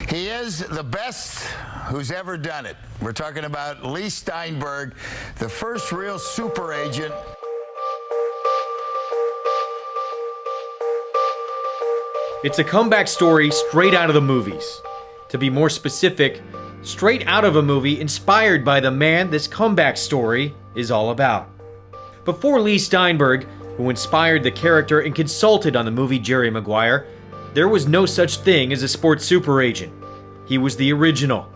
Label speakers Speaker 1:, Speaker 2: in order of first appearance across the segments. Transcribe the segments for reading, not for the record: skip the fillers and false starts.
Speaker 1: He is the best who's ever done it. We're talking about Leigh Steinberg, the first real super agent.
Speaker 2: It's a comeback story straight out of the movies. To be more specific, straight out of a movie inspired by the man this comeback story is all about. Before Leigh Steinberg, who inspired the character and consulted on the movie Jerry Maguire, there was no such thing as a sports super agent. He was the original.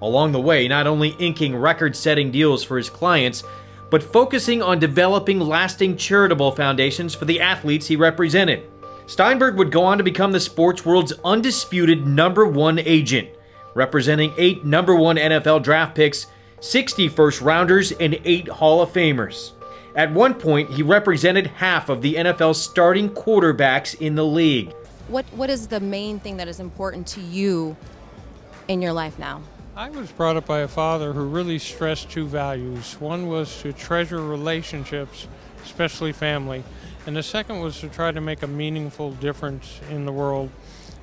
Speaker 2: Along the way, not only inking record-setting deals for his clients, but focusing on developing lasting charitable foundations for the athletes he represented. Steinberg would go on to become the sports world's undisputed #1 agent, representing 8 #1 NFL draft picks, 60 first-rounders, and 8 Hall of Famers. At one point, he represented half of the NFL's starting quarterbacks in the league.
Speaker 3: What is the main thing that is important to you in your life now?
Speaker 4: I was brought up by a father who really stressed 2 values. One was to treasure relationships, especially family, and the second was to try to make a meaningful difference in the world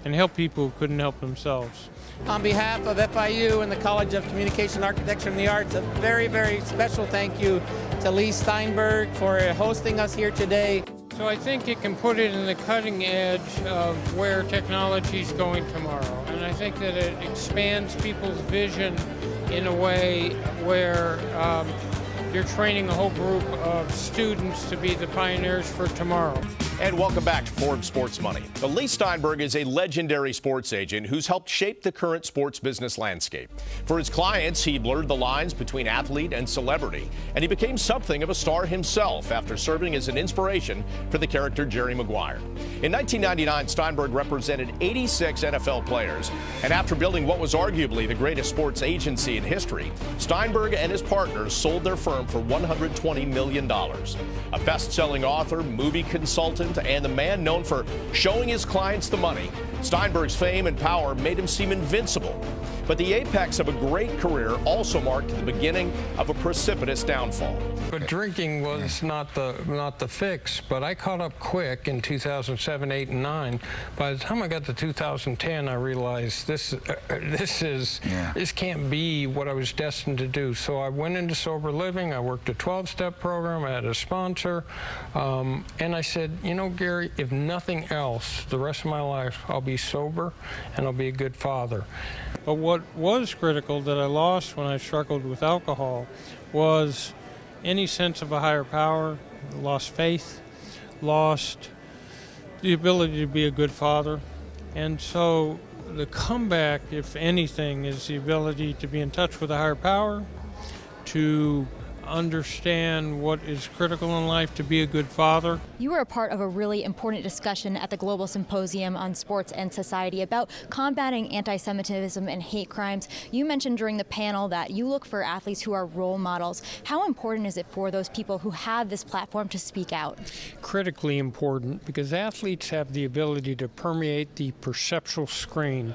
Speaker 4: and help people who couldn't help themselves.
Speaker 5: On behalf of FIU and the College of Communication, Architecture, and the Arts, a very, very special thank you to Leigh Steinberg for hosting us here today.
Speaker 4: So I think it can put it in the cutting edge of where technology is going tomorrow. And I think that it expands people's vision in a way where you're training a whole group of students to be the pioneers for tomorrow.
Speaker 6: And welcome back to Forbes Sports Money. Leigh Steinberg is a legendary sports agent who's helped shape the current sports business landscape. For his clients, he blurred the lines between athlete and celebrity, and he became something of a star himself after serving as an inspiration for the character Jerry Maguire. In 1999, Steinberg represented 86 NFL players, and after building what was arguably the greatest sports agency in history, Steinberg and his partners sold their firm for $120 million. A best-selling author, movie consultant, and the man known for showing his clients the money, Steinberg's fame and power made him seem invincible. But the apex of a great career also marked the beginning of a precipitous downfall.
Speaker 4: But drinking was not the fix, but I caught up quick in 2007, 8, and 9. By the time I got to 2010, I realized this can't be what I was destined to do. So I went into sober living. I worked a 12-step program. I had a sponsor. And I said, you know, Gary, if nothing else, the rest of my life, I'll be sober and I'll be a good father. But what was critical that I lost when I struggled with alcohol was any sense of a higher power, lost faith, lost the ability to be a good father. And so the comeback, if anything, is the ability to be in touch with a higher power, to understand what is critical in life to be a good father.
Speaker 7: You were a part of a really important discussion at the Global Symposium on Sports and Society about combating anti-Semitism and hate crimes. You mentioned during the panel that you look for athletes who are role models. How important is it for those people who have this platform to speak out?
Speaker 4: Critically important, because athletes have the ability to permeate the perceptual screen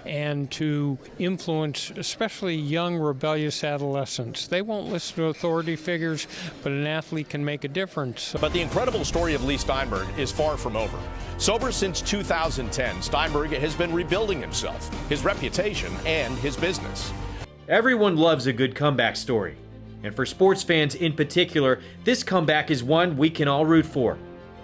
Speaker 4: and to influence especially young rebellious adolescents. They won't listen to authority figures, but an athlete can make a difference.
Speaker 6: But the incredible story of Leigh Steinberg is far from over. Sober since 2010, Steinberg has been rebuilding himself, his reputation, and his business.
Speaker 2: Everyone loves a good comeback story. And for sports fans in particular, this comeback is one we can all root for.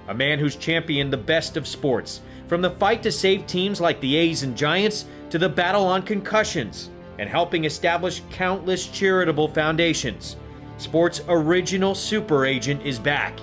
Speaker 2: A man who's championed the best of sports, from the fight to save teams like the A's and Giants to the battle on concussions, and helping establish countless charitable foundations. Sports' original super agent is back,